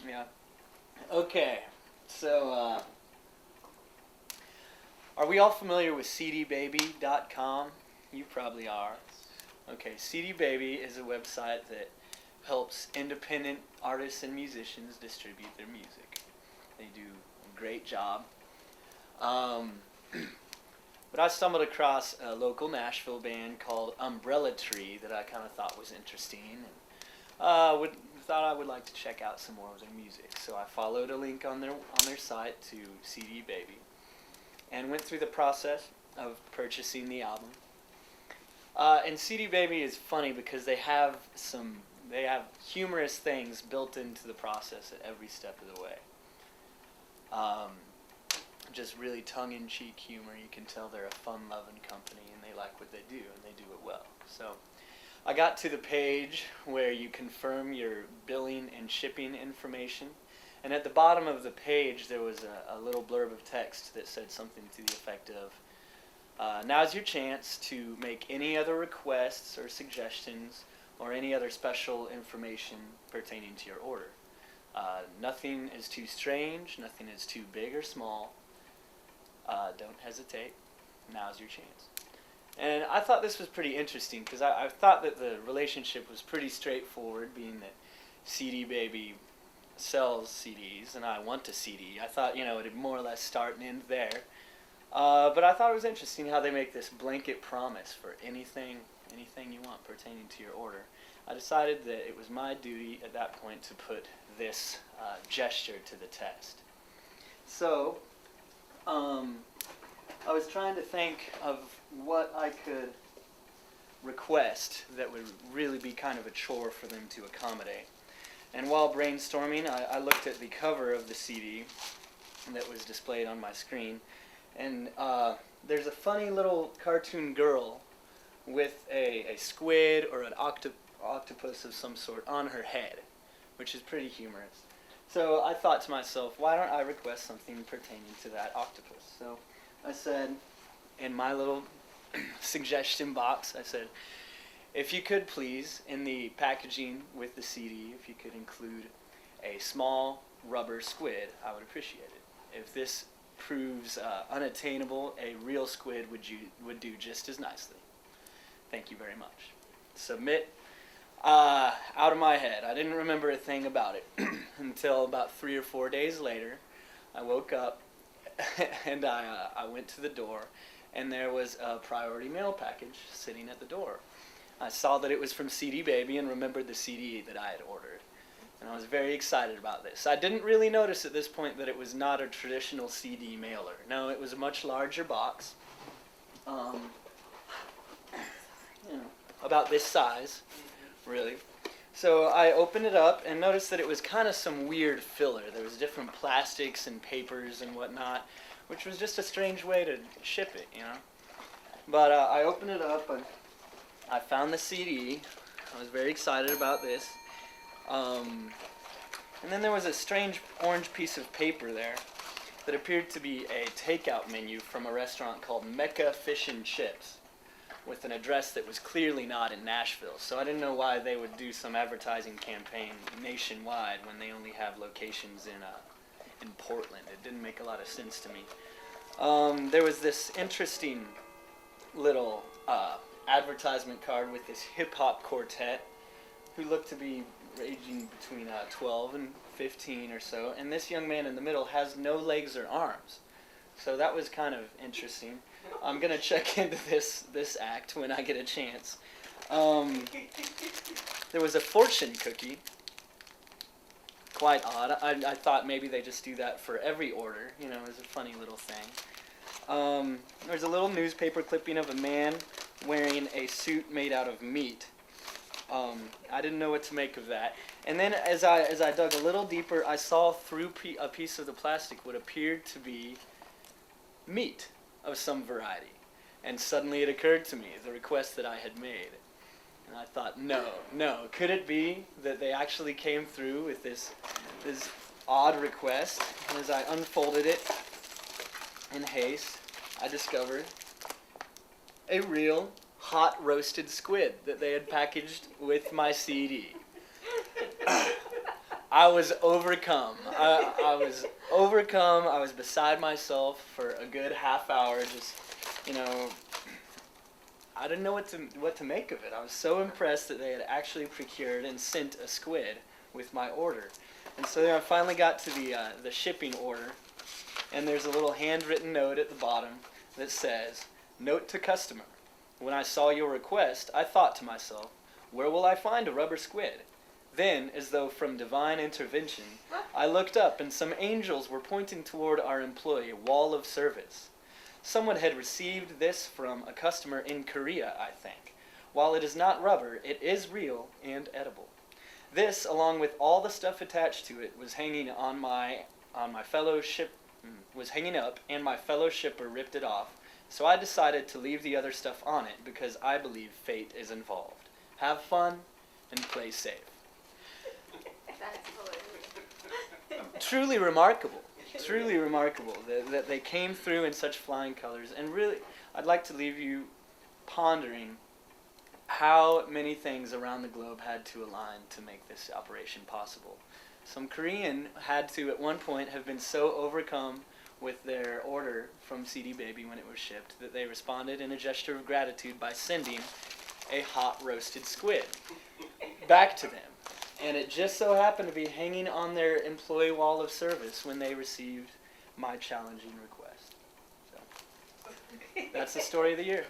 Yeah. Okay. So, are we all familiar with cdbaby.com? You probably are. Okay, CD Baby is a website that helps independent artists and musicians distribute their music. They do a great job. But I stumbled across a local Nashville band called Umbrella Tree that I kind of thought was interesting, and thought I would like to check out some more of their music. So I followed a link on their site to CD Baby, and went through the process of purchasing the album. And CD Baby is funny because they have humorous things built into the process at every step of the way. Just really tongue-in-cheek humor. You can tell they're a fun-loving company and they like what they do and they do it well. So I got to the page where you confirm your billing and shipping information, and at the bottom of the page there was a little blurb of text that said something to the effect of, now's your chance to make any other requests or suggestions or any other special information pertaining to your order. Nothing is too strange, nothing is too big or small. Don't hesitate. Now's your chance. And I thought this was pretty interesting because I thought that the relationship was pretty straightforward, being that CD Baby sells CDs and I want a CD. I thought, it'd more or less start and end there. But I thought it was interesting how they make this blanket promise for anything you want pertaining to your order. I decided that it was my duty at that point to put this gesture to the test. So, I was trying to think of what I could request that would really be kind of a chore for them to accommodate. And while brainstorming, I looked at the cover of the CD that was displayed on my screen, and there's a funny little cartoon girl with a squid or an octopus of some sort on her head, which is pretty humorous. So I thought to myself, why don't I request something pertaining to that octopus? So I said, in my little suggestion box, I said, if you could please, in the packaging with the CD, if you could include a small rubber squid, I would appreciate it. If this proves unattainable, a real squid would do just as nicely. Thank you very much. Submit. Out of my head. I didn't remember a thing about it until about 3 or 4 days later. I woke up and I went to the door, and there was a priority mail package sitting at the door. I saw that it was from CD Baby and remembered the CD that I had ordered. And I was very excited about this. I didn't really notice at this point that it was not a traditional CD mailer. No, it was a much larger box. About this size, really. So I opened it up and noticed that it was kind of some weird filler. There was different plastics and papers and whatnot, which was just a strange way to ship it, But I opened it up and I found the CD. I was very excited about this. And then there was a strange orange piece of paper there that appeared to be a takeout menu from a restaurant called Mecca Fish and Chips, with an address that was clearly not in Nashville. So I didn't know why they would do some advertising campaign nationwide when they only have locations in Portland. It didn't make a lot of sense to me. There was this interesting little advertisement card with this hip-hop quartet who looked to be ranging between 12 and 15 or so, and this young man in the middle has no legs or arms. So that was kind of interesting. I'm going to check into this act when I get a chance. There was a fortune cookie. Quite odd. I thought maybe they just do that for every order. It was a funny little thing. There's a little newspaper clipping of a man wearing a suit made out of meat. I didn't know what to make of that. And then as I dug a little deeper, I saw through a piece of the plastic what appeared to be meat of some variety. And suddenly it occurred to me, the request that I had made. And I thought, no, could it be that they actually came through with this odd request? And as I unfolded it in haste, I discovered a real hot roasted squid that they had packaged with my CD. I was overcome. I was overcome. I was beside myself for a good half hour. Just, I didn't know what to make of it. I was so impressed that they had actually procured and sent a squid with my order. And so then I finally got to the shipping order, and there's a little handwritten note at the bottom that says, "Note to customer. When I saw your request, I thought to myself, where will I find a rubber squid? Then, as though from divine intervention, I looked up and some angels were pointing toward our employee, Wall of Service. Someone had received this from a customer in Korea, I think. While it is not rubber, it is real and edible. This, along with all the stuff attached to it, was hanging on my fellow was hanging up, and my fellow shipper ripped it off. So I decided to leave the other stuff on it because I believe fate is involved. Have fun and play safe." That's hilarious. Truly remarkable that they came through in such flying colors. And really, I'd like to leave you pondering how many things around the globe had to align to make this operation possible. Some Korean had to, at one point, have been so overcome with their order from CD Baby when it was shipped that they responded in a gesture of gratitude by sending a hot roasted squid back to them. And it just so happened to be hanging on their employee wall of service when they received my challenging request. So that's the story of the year.